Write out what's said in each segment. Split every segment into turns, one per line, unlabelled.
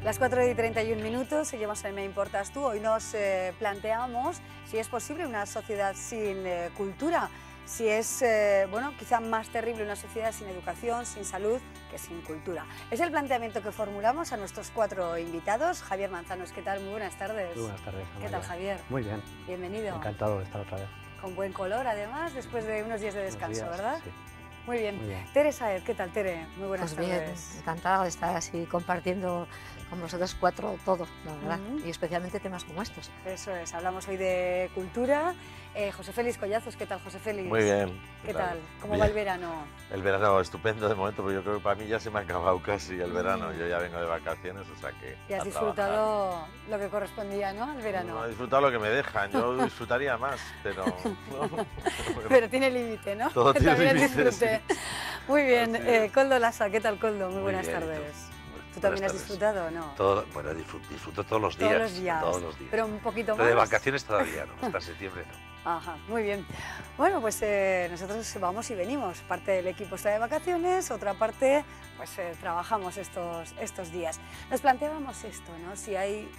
Las 4:31, seguimos en Me Importas Tú. Hoy nos planteamos si es posible una sociedad sin cultura, si es, bueno, quizá más terrible una sociedad sin educación, sin salud, que sin cultura. Es el planteamiento que formulamos a nuestros 4 invitados. Javier Manzanos, ¿qué tal? Muy buenas tardes.
Muy buenas tardes.
¿Qué tal, Javier?
Muy bien.
Bienvenido.
Encantado de estar otra vez.
Con buen color, además, después de unos días de descanso, ¿verdad?
Sí.
Muy bien.
Muy bien.
Tere Saez, ¿qué tal, Tere? Muy buenas
Pues
tardes.
bien, encantada de estar así compartiendo con vosotros 4 todo, la verdad, y especialmente temas como estos.
Eso es, hablamos hoy de cultura. José Félix Collazos, ¿qué tal, José Félix?
Muy bien.
¿Qué tal? ¿Cómo
Bien.
va el verano?
El verano estupendo de momento, porque yo creo que para mí ya se me ha acabado casi el verano. Yo ya vengo de vacaciones, o sea que...
Y has
a
disfrutado lo que correspondía, ¿no?, al
trabajar.
verano.
No he disfrutado lo que me dejan, yo disfrutaría más, pero... no.
Pero tiene límite, ¿no?
Todo tiene
También el
límite,
disfrute.
sí.
Muy bien.
Así es.
Coldo Lassa, ¿qué tal, Coldo? Muy buenas
bien, ¿y tú?
tardes.
Buenas
¿Tú también has
tardes.
disfrutado o no?
Bueno, disfruto todos los días.
Todos los días.
Todos los días.
Pero un poquito
Pero
más.
de vacaciones todavía no, hasta septiembre no.
Ajá, muy bien. Bueno, pues nosotros vamos y venimos. Parte del equipo está de vacaciones, otra parte pues trabajamos estos días. Nos planteábamos esto, ¿no? Si es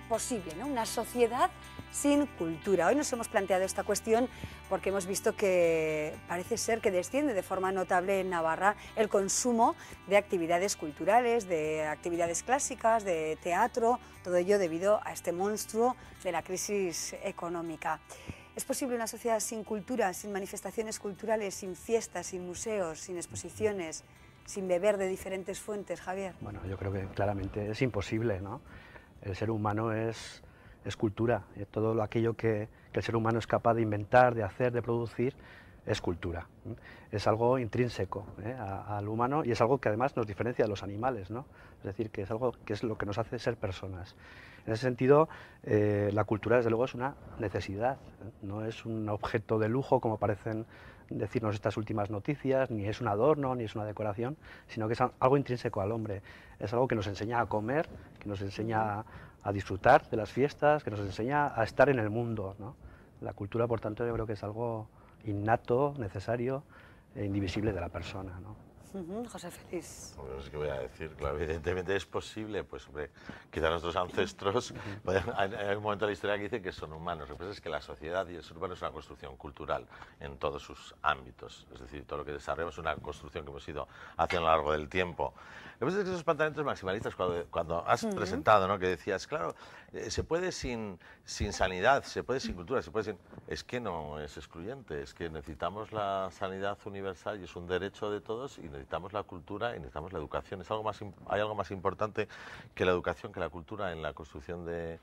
posible, ¿no?, una sociedad sin cultura. Hoy nos hemos planteado esta cuestión porque hemos visto que parece ser que desciende de forma notable en Navarra el consumo de actividades culturales, de actividades clásicas, de teatro, todo ello debido a este monstruo de la crisis económica. ¿Es posible una sociedad sin cultura, sin manifestaciones culturales, sin fiestas, sin museos, sin exposiciones, sin beber de diferentes fuentes, Javier?
Bueno, yo creo que claramente es imposible, ¿no? El ser humano es cultura. Todo aquello que el ser humano es capaz de inventar, de hacer, de producir, es cultura. Es algo intrínseco al humano y es algo que además nos diferencia de los animales, ¿no? Es decir, que es algo que es lo que nos hace ser personas. En ese sentido, la cultura desde luego es una necesidad, no es un objeto de lujo como parecen decirnos estas últimas noticias, ni es un adorno, ni es una decoración, sino que es algo intrínseco al hombre. Es algo que nos enseña a comer, que nos enseña a disfrutar de las fiestas, que nos enseña a estar en el mundo, ¿no? La cultura, por tanto, yo creo que es algo innato, necesario e indivisible de la persona, ¿no?
José Félix.
Bueno, es que voy a decir, claro, evidentemente es posible, pues hombre, quizá nuestros ancestros, hay un momento de la historia que dicen que son humanos, lo que pasa es que la sociedad y el ser humano es una construcción cultural en todos sus ámbitos, es decir, todo lo que desarrollamos es una construcción que hemos ido haciendo a lo largo del tiempo. Lo que pasa es que esos planteamientos maximalistas, cuando has presentado, ¿no?, que decías, claro, se puede sin sanidad, se puede sin cultura, se puede sin... Es que no es excluyente, es que necesitamos la sanidad universal y es un derecho de todos y necesitamos la cultura y necesitamos la educación. Hay algo más importante que la educación, que la cultura en la construcción de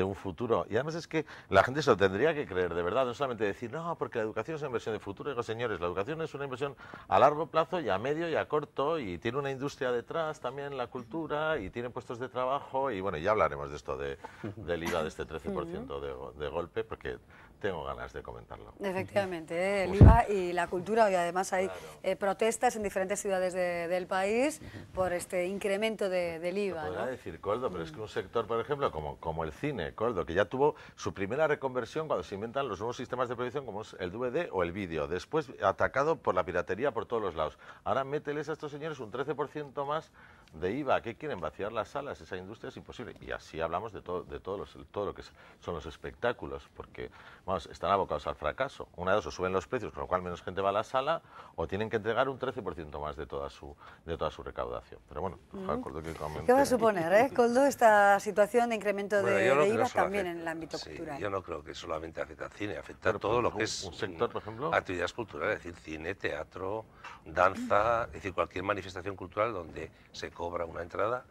un futuro. Y además es que la gente se lo tendría que creer de verdad, no solamente decir, no, porque la educación es una inversión de futuro. Digo, señores, la educación es una inversión a largo plazo y a medio y a corto, y tiene una industria detrás también, la cultura, y tiene puestos de trabajo, y bueno, ya hablaremos de esto del IVA de este 13% de golpe, porque tengo ganas de comentarlo.
Efectivamente, el IVA y la cultura, y además hay protestas en diferentes ciudades del país por este incremento del IVA,
Podría
¿no?
decir Coldo, pero es que un sector, por ejemplo, como el cine, Coldo, que ya tuvo su primera reconversión cuando se inventan los nuevos sistemas de proyección como es el DVD o el vídeo, después atacado por la piratería por todos los lados. Ahora mételes a estos señores un 13% más de IVA. ¿Qué quieren? ¿Vaciar las salas? Esa industria es imposible. Y así hablamos de todo lo que son los espectáculos, porque vamos, están abocados al fracaso. Una de dos, o suben los precios, con lo cual menos gente va a la sala, o tienen que entregar un 13% más de toda su recaudación. Pero bueno, Coldo, que comente.
¿Qué va a suponer, Coldo, esta situación de incremento
Bueno,
de
yo no creo
IVA
solo
también
afecta-
en el ámbito
sí,
cultural?
yo no creo que solamente afecta al cine, afecta
Pero,
a todo lo que es
un sector, por ejemplo.
actividades culturales, es decir, cine, teatro, danza, es decir, cualquier manifestación cultural donde se cobra una entrada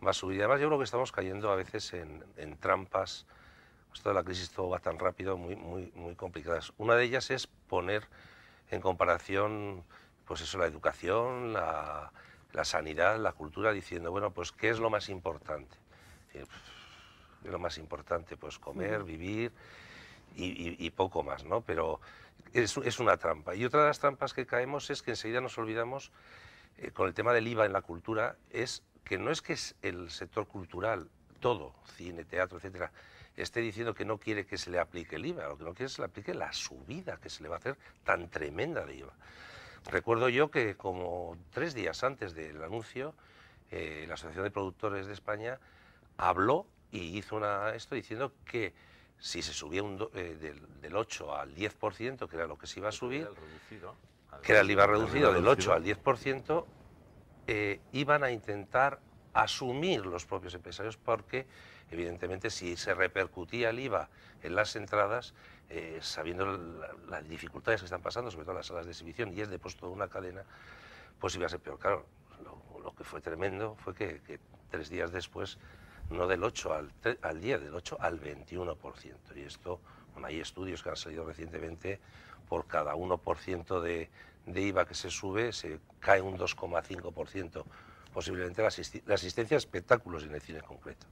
va a subir. Además, yo creo que estamos cayendo a veces en trampas. Esto de la crisis todo va tan rápido, muy complicadas. Una de ellas es poner en comparación, pues eso, la educación, la sanidad, la cultura, diciendo, bueno, pues, ¿qué es lo más importante? ¿Qué es lo más importante? Pues comer, vivir y poco más, ¿no? Pero es una trampa. Y otra de las trampas que caemos es que enseguida nos olvidamos, con el tema del IVA en la cultura, es que no es que el sector cultural, todo, cine, teatro, etcétera, esté diciendo que no quiere que se le aplique el IVA, lo que no quiere es que se le aplique la subida que se le va a hacer tan tremenda de IVA. Recuerdo yo que como 3 días antes del anuncio, la Asociación de Productores de España habló y hizo esto diciendo que si se subía del 8 al 10%, que era lo que se iba a subir, que era el IVA reducido del 8 al 10%, iban a intentar asumir los propios empresarios, porque evidentemente si se repercutía el IVA en las entradas, sabiendo las dificultades que están pasando, sobre todo en las salas de exhibición, y es de pues toda una cadena, pues iba a ser peor. Claro, lo que fue tremendo fue que 3 días después, no del 8 al 10, del 8 al 21%. Y esto, bueno, hay estudios que han salido recientemente, por cada 1% de IVA que se sube, se cae un 2,5%, posiblemente la asistencia a espectáculos en el cine en concreto.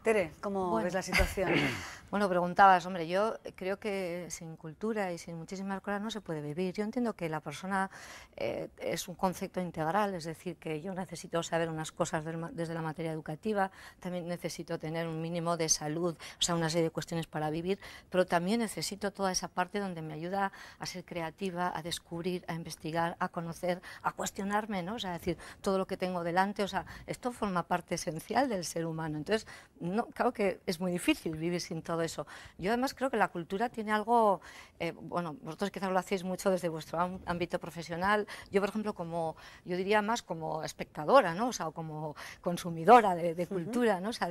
Tere, ¿cómo ves la situación?
Bueno, preguntabas, hombre, yo creo que sin cultura y sin muchísimas cosas no se puede vivir. Yo entiendo que la persona es un concepto integral, es decir, que yo necesito saber unas cosas desde la materia educativa, también necesito tener un mínimo de salud, o sea, una serie de cuestiones para vivir, pero también necesito toda esa parte donde me ayuda a ser creativa, a descubrir, a investigar, a conocer, a cuestionarme, ¿no? O sea, decir, todo lo que tengo delante, o sea, esto forma parte esencial del ser humano. Entonces, no, claro que es muy difícil vivir sin todo eso. Yo además creo que la cultura tiene algo, bueno, vosotros quizás lo hacéis mucho desde vuestro ámbito profesional, yo por ejemplo yo diría más como espectadora, ¿no? O sea, como consumidora de cultura, ¿no? O sea,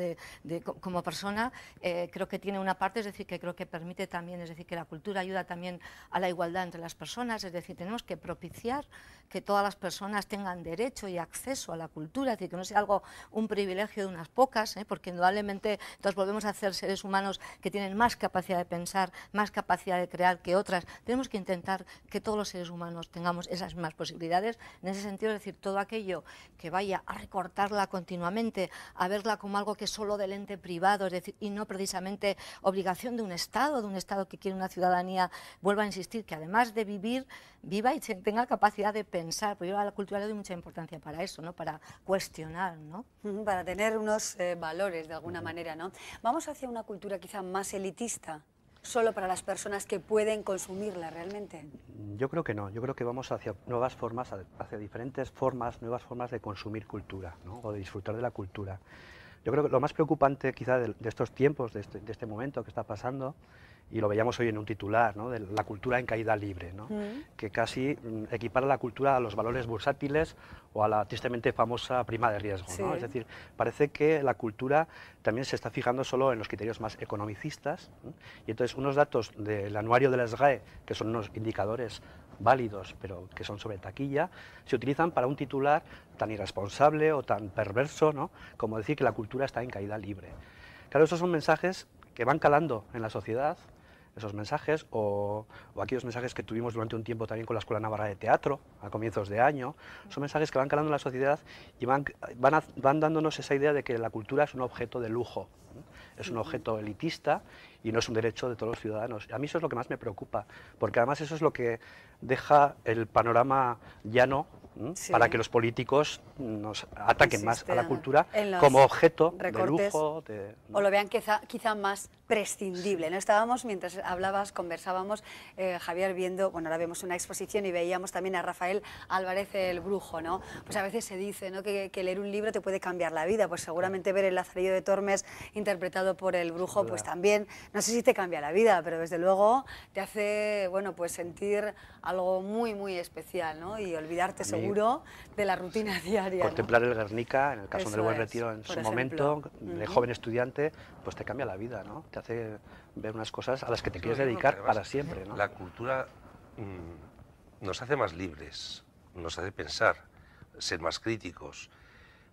como persona creo que tiene una parte, es decir, que creo que permite también, es decir, que la cultura ayuda también a la igualdad entre las personas, es decir, tenemos que propiciar que todas las personas tengan derecho y acceso a la cultura, es decir, que no sea algo, un privilegio de unas pocas, porque indudablemente nos volvemos a hacer seres humanos que tienen más capacidad de pensar, más capacidad de crear que otras. Tenemos que intentar que todos los seres humanos tengamos esas mismas posibilidades. En ese sentido, es decir, todo aquello que vaya a recortarla continuamente, a verla como algo que es solo del ente privado, es decir, y no precisamente obligación de un Estado que quiere una ciudadanía, vuelvo a insistir, que además de vivir, viva y tenga capacidad de pensar, porque yo a la cultura le doy mucha importancia para eso, ¿no? Para cuestionar, ¿no?
Para tener unos valores de alguna manera, ¿no? Vamos hacia una cultura quizá más elitista, solo para las personas que pueden consumirla realmente.
Yo creo que no, yo creo que vamos hacia nuevas formas, hacia diferentes formas, nuevas formas de consumir cultura, ¿no? O de disfrutar de la cultura. Yo creo que lo más preocupante quizá de estos tiempos, de este momento que está pasando, y lo veíamos hoy en un titular, ¿no? De la cultura en caída libre, ¿no? Que casi equipara la cultura a los valores bursátiles o a la tristemente famosa prima de riesgo, ¿no? Es decir, parece que la cultura también se está fijando solo en los criterios más economicistas, ¿no? Y entonces unos datos del anuario de la SGAE, que son unos indicadores válidos, pero que son sobre taquilla, se utilizan para un titular tan irresponsable o tan perverso, ¿no? Como decir que la cultura está en caída libre. Claro, esos son mensajes que van calando en la sociedad, esos mensajes, o aquellos mensajes que tuvimos durante un tiempo también con la Escuela Navarra de Teatro, a comienzos de año, son mensajes que van calando en la sociedad y van dándonos esa idea de que la cultura es un objeto de lujo, ¿no? Es un objeto elitista y no es un derecho de todos los ciudadanos. A mí eso es lo que más me preocupa, porque además eso es lo que deja el panorama llano, para que los políticos nos ataquen más a la cultura como objeto de lujo.
O lo vean quizá más prescindible, ¿no? Estábamos, mientras conversábamos, Javier, viendo, bueno, ahora vemos una exposición y veíamos también a Rafael Álvarez el Brujo, ¿no? Pues a veces se dice, ¿no?, que leer un libro te puede cambiar la vida, pues seguramente ver El Lazarillo de Tormes interpretado por el Brujo, pues también, no sé si te cambia la vida, pero desde luego te hace, bueno, pues sentir algo muy, muy especial, ¿no? Y olvidarte seguro de la rutina diaria.
Contemplar,
¿no?,
el Guernica, en el caso del Buen Retiro, en su momento, de joven estudiante, pues te cambia la vida, ¿no? Te hace ver unas cosas a las que te quieres dedicar para siempre, ¿no?
La cultura nos hace más libres, nos hace pensar, ser más críticos.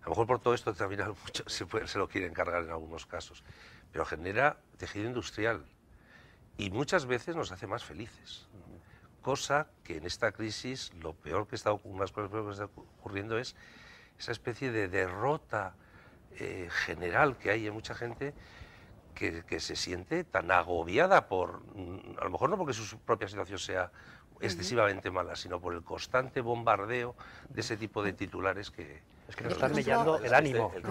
A lo mejor por todo esto también se lo quieren cargar en algunos casos, pero genera tejido industrial y muchas veces nos hace más felices. Cosa que en esta crisis, una de las cosas peores que está ocurriendo es esa especie de derrota general que hay en mucha gente que se siente tan agobiada por, a lo mejor no porque su propia situación sea excesivamente mala, sino por el constante bombardeo de ese tipo de titulares que...
Es que nos están mellando el ánimo.
El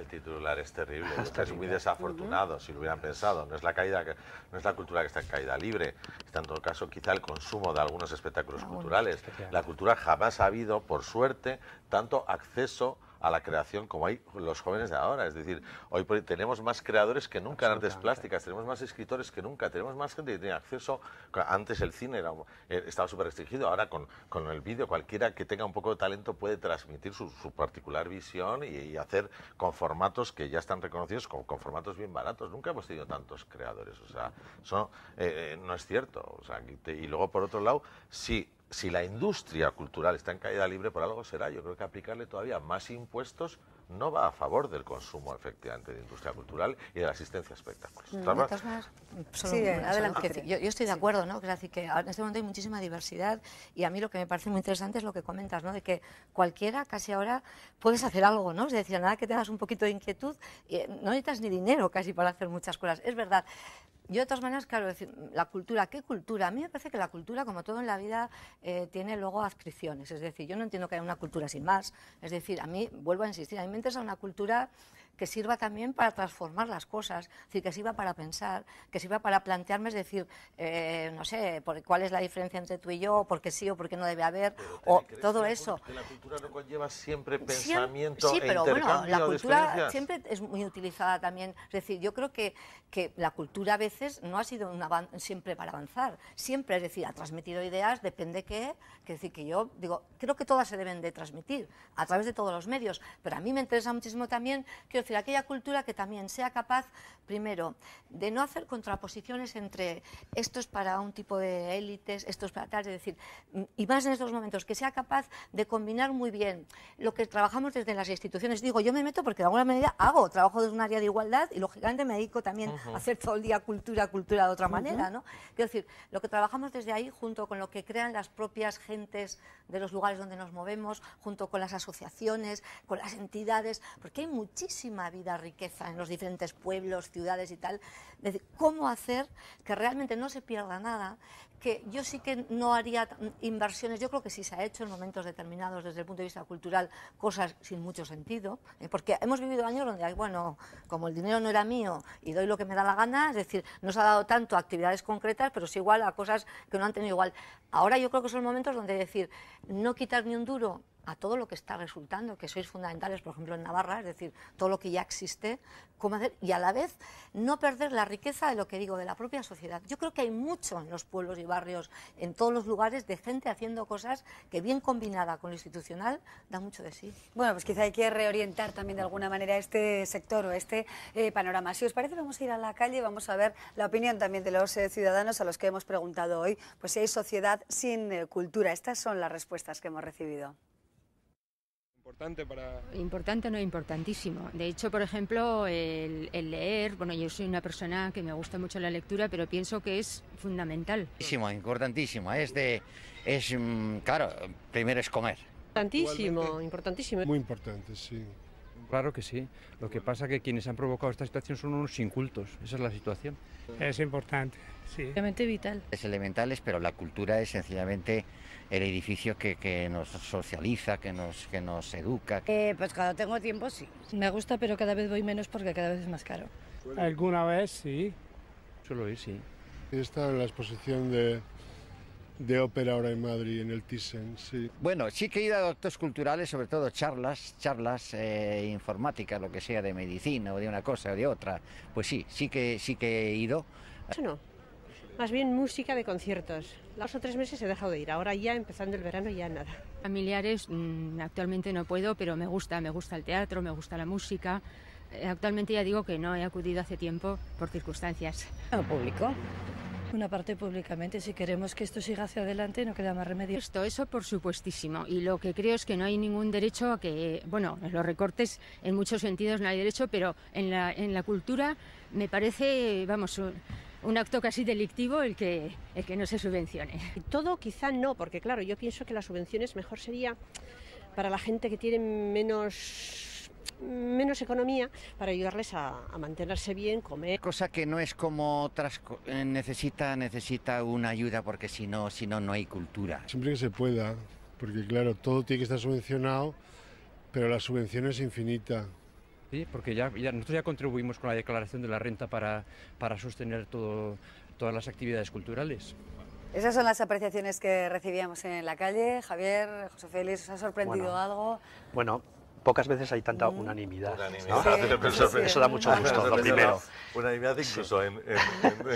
titular es terrible, es muy desafortunado, si lo hubieran pensado. No es la cultura que está en caída libre, está en todo caso quizá el consumo de algunos espectáculos culturales. La cultura jamás ha habido, por suerte, tanto acceso a la creación como hay los jóvenes de ahora. Es decir, hoy tenemos más creadores que nunca en artes plásticas, tenemos más escritores que nunca, tenemos más gente que tiene acceso. Antes el cine estaba súper restringido, ahora con el vídeo cualquiera que tenga un poco de talento puede transmitir su particular visión y hacer con formatos que ya están reconocidos, con formatos bien baratos. Nunca hemos tenido tantos creadores, o sea, no es cierto. O sea, y luego, por otro lado, si la industria cultural está en caída libre, por algo será. Yo creo que aplicarle todavía más impuestos no va a favor del consumo, efectivamente, de industria cultural y de la asistencia a espectáculos.
Yo estoy de acuerdo, ¿no? Es decir, que en este momento hay muchísima diversidad y a mí lo que me parece muy interesante es lo que comentas, ¿no? De que cualquiera, casi ahora, puedes hacer algo, ¿no? Es decir, nada que tengas un poquito de inquietud, no necesitas ni dinero casi para hacer muchas cosas. Es verdad. Yo, de todas maneras, claro, decir, la cultura, ¿qué cultura? A mí me parece que la cultura, como todo en la vida, tiene luego adscripciones. Es decir, yo no entiendo que haya una cultura sin más. Es decir, a mí, vuelvo a insistir, a mí me interesa una cultura que sirva también para transformar las cosas, es decir, que sirva para pensar, que sirva para plantearme, es decir, no sé, cuál es la diferencia entre tú y yo, por qué sí o por qué no debe haber, o todo eso.
Que la cultura no conlleva siempre pensamiento
sí, pero bueno, la cultura
de
siempre es muy utilizada también. Es decir, yo creo que la cultura a veces no ha sido siempre para avanzar, siempre, es decir, ha transmitido ideas, depende qué, que decir, que yo digo, creo que todas se deben de transmitir a través de todos los medios, pero a mí me interesa muchísimo también, quiero decir, aquella cultura que también sea capaz, primero, de no hacer contraposiciones entre esto es para un tipo de élites, esto es para tal, es decir, y más en estos momentos, que sea capaz de combinar muy bien lo que trabajamos desde las instituciones. Digo, yo me meto porque de alguna manera trabajo desde un área de igualdad y lógicamente me dedico también a hacer todo el día cultura de otra manera, ¿no? Quiero decir, lo que trabajamos desde ahí, junto con lo que crean las propias gentes de los lugares donde nos movemos, junto con las asociaciones, con las entidades, porque hay muchísima vida, riqueza en los diferentes pueblos, ciudades y tal. Es decir, cómo hacer que realmente no se pierda nada, que yo sí que no haría inversiones, yo creo que sí se ha hecho en momentos determinados desde el punto de vista cultural, cosas sin mucho sentido, porque hemos vivido años donde, bueno, como el dinero no era mío y doy lo que me da la gana, es decir, no se ha dado tanto a actividades concretas, pero sí igual a cosas que no han tenido igual. Ahora yo creo que son momentos donde decir, no quitar ni un duro a todo lo que está resultando, que sois fundamentales, por ejemplo, en Navarra, es decir, todo lo que ya existe, cómo hacer, y a la vez no perder la riqueza de lo que digo, de la propia sociedad. Yo creo que hay mucho en los pueblos y barrios, en todos los lugares, de gente haciendo cosas que, bien combinada con lo institucional, da mucho de sí.
Bueno, pues quizá hay que reorientar también de alguna manera este sector o este panorama. Si os parece, vamos a ir a la calle y vamos a ver la opinión también de los ciudadanos a los que hemos preguntado hoy, pues si hay sociedad sin cultura. Estas son las respuestas que hemos recibido.
Importante, no, importantísimo. De hecho, por ejemplo, el leer, bueno, yo soy una persona que me gusta mucho la lectura, pero pienso que es fundamental.
Importantísimo. Claro, primero es comer.
Importantísimo.
Muy importante, sí.
Claro que sí. Lo que pasa es que quienes han provocado esta situación son unos incultos. Esa es la situación.
Es importante, sí.
Obviamente vital.
Es elemental, pero la cultura es sencillamente el edificio que nos socializa, que nos educa.
Pues cuando tengo tiempo sí.
Me gusta, pero cada vez voy menos porque cada vez es más caro.
Alguna vez sí.
Suelo ir, sí.
He estado en la exposición de ópera ahora en Madrid, en el Thyssen, sí.
Bueno, sí que he ido a actos culturales, sobre todo charlas informáticas, lo que sea, de medicina o de una cosa o de otra. Pues sí que he ido.
Eso no, más bien música de conciertos. 2 o 3 meses he dejado de ir, ahora ya empezando el verano ya nada.
Familiares, actualmente no puedo, pero me gusta el teatro, me gusta la música. Actualmente ya digo que no he acudido hace tiempo por circunstancias.
Público.
Una parte públicamente, si queremos que esto siga hacia adelante no queda más remedio.
Eso por supuestísimo, y lo que creo es que no hay ningún derecho a que, bueno, en los recortes en muchos sentidos no hay derecho, pero en la cultura me parece, vamos, un acto casi delictivo el que no se subvencione.
Todo quizá no, porque claro, yo pienso que las subvenciones mejor sería para la gente que tiene menos economía, para ayudarles a mantenerse bien, comer.
Cosa que no es como otras, necesita una ayuda, porque si no hay cultura.
Siempre que se pueda, porque claro, todo tiene que estar subvencionado, pero la subvención es infinita.
Sí, porque nosotros ya contribuimos con la declaración de la renta para sostener todas las actividades culturales.
Esas son las apreciaciones que recibíamos en la calle. Javier, José Félix, ¿os ha sorprendido algo?
Bueno, pocas veces hay tanta unanimidad. ¿no?
Eso
da mucho gusto, lo primero.
Unanimidad incluso en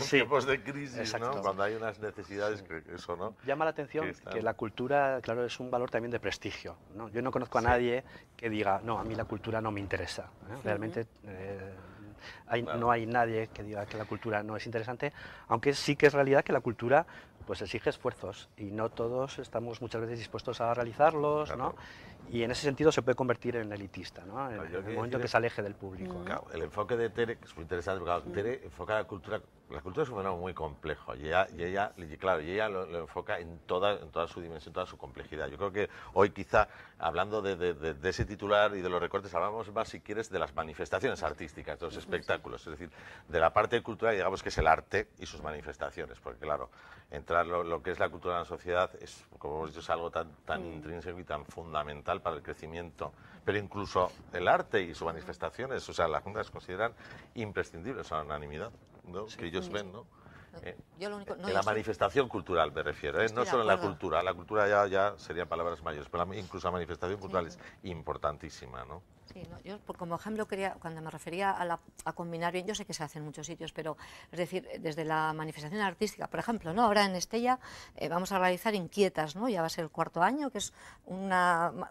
tiempos de crisis, ¿no? Cuando hay unas necesidades, que eso, ¿no?
Llama la atención que la cultura, claro, es un valor también de prestigio, ¿no? Yo no conozco a nadie que diga, no, a mí la cultura no me interesa. Realmente no hay nadie que diga que la cultura no es interesante, aunque sí que es realidad que la cultura pues exige esfuerzos y no todos estamos muchas veces dispuestos a realizarlos, claro. ¿no? Y en ese sentido se puede convertir en elitista, ¿no? En el momento que se aleje del público.
Claro, el enfoque de Tere, que es muy interesante, porque claro, Tere enfoca la cultura es un fenómeno muy complejo y ella lo enfoca en toda su dimensión, toda su complejidad. Yo creo que hoy quizá, hablando de ese titular y de los recortes, hablamos más, si quieres, de las manifestaciones artísticas, de los espectáculos, es decir, de la parte cultural, digamos que es el arte y sus manifestaciones, porque claro, entrar lo que es la cultura en la sociedad es, como hemos dicho, es algo tan intrínseco y tan fundamental para el crecimiento, pero incluso el arte y sus manifestaciones, o sea, las juntas consideran imprescindibles a la unanimidad, ¿no? Sí. Que ellos ven, ¿no?
Yo lo único,
en la manifestación cultural me refiero, no solo en la cultura ya serían palabras mayores, pero incluso la manifestación cultural es importantísima, ¿no?
Sí, no, yo como ejemplo quería, cuando me refería a combinar bien, yo sé que se hace en muchos sitios, pero es decir, desde la manifestación artística, por ejemplo, ¿no? Ahora en Estella vamos a realizar Inquietas, ¿no? Ya va a ser el 4º año, que es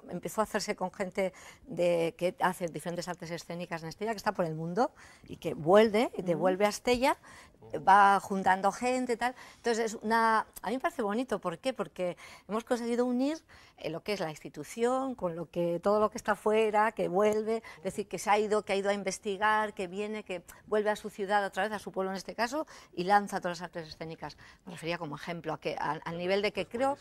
empezó a hacerse con gente que hace diferentes artes escénicas en Estella, que está por el mundo y que devuelve a Estella, va juntando gente y tal. Entonces a mí me parece bonito, ¿por qué? Porque hemos conseguido unir lo que es la institución con todo lo que está fuera, que vuelve, es decir, que ha ido a investigar, que viene, que vuelve a su ciudad otra vez, a su pueblo en este caso, y lanza todas las artes escénicas. Me refería como ejemplo al nivel de que creo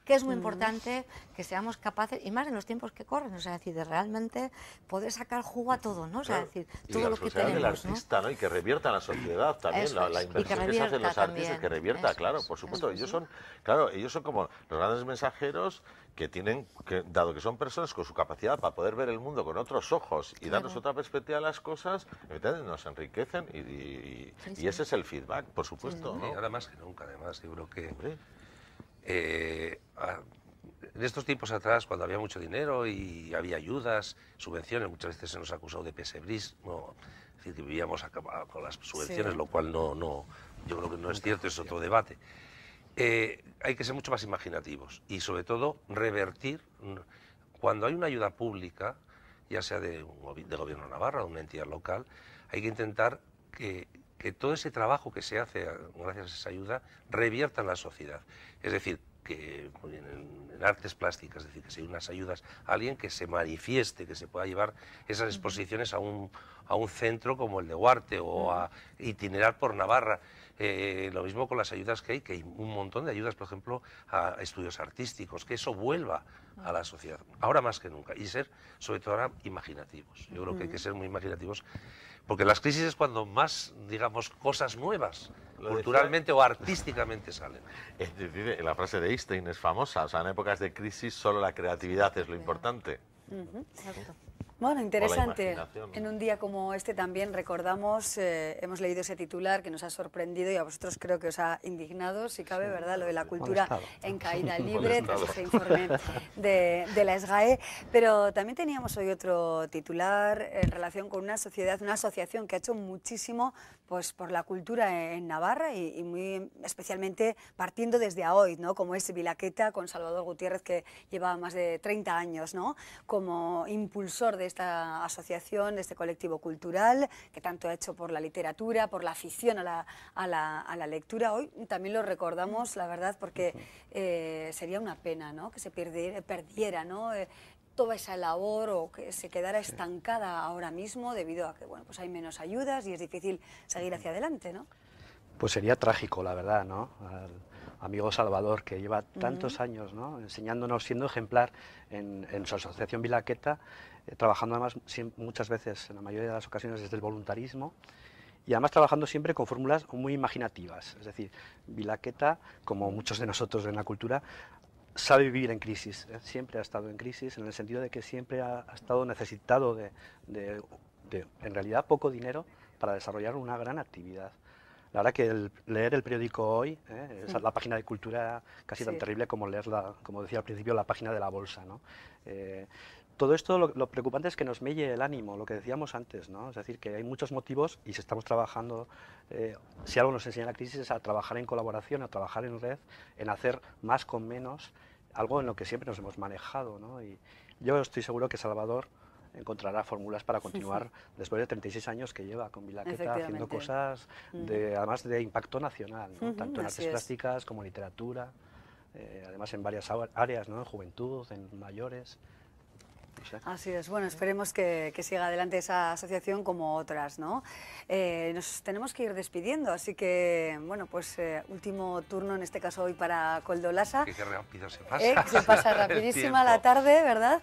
que es muy importante que seamos capaces, y más en los tiempos que corren, o sea, decir, de realmente poder sacar jugo a todo, ¿no? O sea, decir, todo lo que tenemos,
del artista, ¿no? Y que revierta en la sociedad también, la inversión que se hace en los artistas, que revierta, claro, por supuesto. Ellos son como los grandes mensajeros que tienen, dado que son personas con su capacidad para poder ver el mundo con otros ojos y darnos otra perspectiva a las cosas, nos enriquecen y ese es el feedback, por supuesto. ¿no?
Y ahora más que nunca, además, yo creo que en estos tiempos atrás, cuando había mucho dinero y había ayudas, subvenciones, muchas veces se nos ha acusado de pesebrismo, es decir, que vivíamos con las subvenciones, lo cual yo creo que no es cierto, es otro debate. Hay que ser mucho más imaginativos y sobre todo revertir, cuando hay una ayuda pública, ya sea de gobierno de Navarra o de una entidad local, hay que intentar que todo ese trabajo que se hace gracias a esa ayuda revierta en la sociedad. Es decir, que en artes plásticas, es decir, que si hay unas ayudas a alguien que se manifieste, que se pueda llevar esas exposiciones a un centro como el de Huarte o a itinerar por Navarra. Lo mismo con las ayudas que hay un montón de ayudas, por ejemplo, a estudios artísticos, que eso vuelva a la sociedad, ahora más que nunca, y ser, sobre todo ahora, imaginativos. Yo creo que hay que ser muy imaginativos, porque las crisis es cuando más, digamos, cosas nuevas, culturalmente o artísticamente salen.
Es decir, la frase de Einstein es famosa, o sea, en épocas de crisis solo la creatividad es lo importante.
Bueno, interesante. En un día como este también recordamos, hemos leído ese titular que nos ha sorprendido y a vosotros creo que os ha indignado, si cabe, ¿verdad? Lo de la cultura en caída libre, tras ese informe de la SGAE. Pero también teníamos hoy otro titular en relación con una asociación que ha hecho muchísimo pues, por la cultura en Navarra y muy especialmente partiendo desde hoy, ¿no? Como es Vilaqueta, con Salvador Gutiérrez, que lleva más de 30 años, ¿no? Como impulsor de esta asociación, de este colectivo cultural, que tanto ha hecho por la literatura, por la afición a la lectura. Hoy también lo recordamos, la verdad, porque sería una pena, ¿no? Que se perdiera, ¿no? Toda esa labor o que se quedara estancada ahora mismo debido a que bueno, pues hay menos ayudas y es difícil seguir hacia adelante, ¿no?
Pues sería trágico, la verdad, ¿no? Al amigo Salvador, que lleva tantos años, ¿no? Enseñándonos, siendo ejemplar en su asociación Vilaqueta, trabajando además muchas veces, en la mayoría de las ocasiones, desde el voluntarismo, y además trabajando siempre con fórmulas muy imaginativas. Es decir, Vilaqueta, como muchos de nosotros en la cultura, sabe vivir en crisis, siempre ha estado en crisis, en el sentido de que siempre ha estado necesitado de, en realidad, poco dinero para desarrollar una gran actividad. La verdad que leer el periódico hoy, la página de cultura casi tan terrible como leer, como decía al principio, la página de la bolsa, ¿no? Todo esto lo preocupante es que nos melle el ánimo, lo que decíamos antes, ¿no? Es decir, que hay muchos motivos y si estamos trabajando, si algo nos enseña la crisis es a trabajar en colaboración, a trabajar en red, en hacer más con menos, algo en lo que siempre nos hemos manejado, ¿no? Y yo estoy seguro que Salvador encontrará fórmulas para continuar después de 36 años que lleva con Vilaqueta haciendo cosas además de impacto nacional, ¿no? Tanto en artes plásticas como en literatura, además en varias áreas, ¿no? En juventud, en mayores.
Así es, bueno, esperemos que siga adelante esa asociación como otras, ¿no? Nos tenemos que ir despidiendo, así que, bueno, pues último turno, en este caso hoy para Koldo Lasa.
Qué rápido se pasa.
Se pasa rapidísima la tarde, ¿verdad?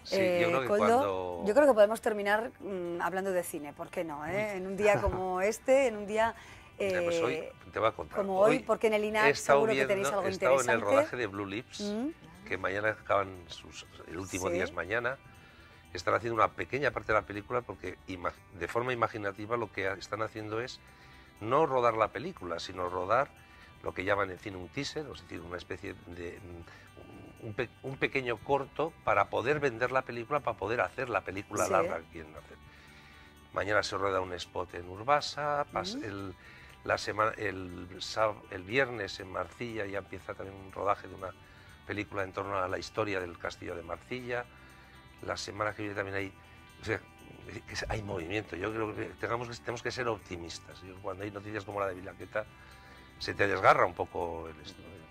Sí, yo creo que
Koldo, yo creo que podemos terminar hablando de cine, ¿por qué no? En un día como este, en un día...
pues hoy te voy a contar.
Como hoy, porque en el INAC seguro que tenéis algo interesante.
He estado en el rodaje de Blue Lips, que mañana acaban el último día es mañana. Están haciendo una pequeña parte de la película porque de forma imaginativa lo que están haciendo es no rodar la película, sino rodar lo que llaman en cine un teaser, es decir, una especie de un pequeño corto para poder vender la película, para poder hacer la película larga que quieren hacer. Mañana se rueda un spot en Urbasa, el viernes en Marcilla ya empieza también un rodaje de una película en torno a la historia del castillo de Marcilla. La semana que viene también hay movimiento. Yo creo que tenemos que ser optimistas. Cuando hay noticias como la de Vilaqueta, se te desgarra un poco el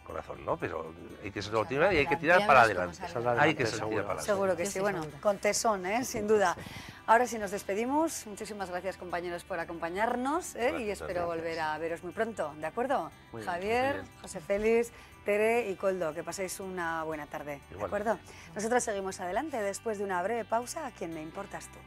corazón, ¿no? Pero hay que ser optimista y hay que tirar para adelante. Hay que tirar para adelante.
Seguro que sí, bueno, con tesón, sin duda. Ahora sí nos despedimos. Muchísimas gracias, compañeros, por acompañarnos y espero volver a veros muy pronto, ¿de acuerdo? Muy Javier, bien. José Félix, Tere y Koldo, que paséis una buena tarde, ¿de acuerdo? Nosotros seguimos adelante después de una breve pausa. ¿A quién me importas tú?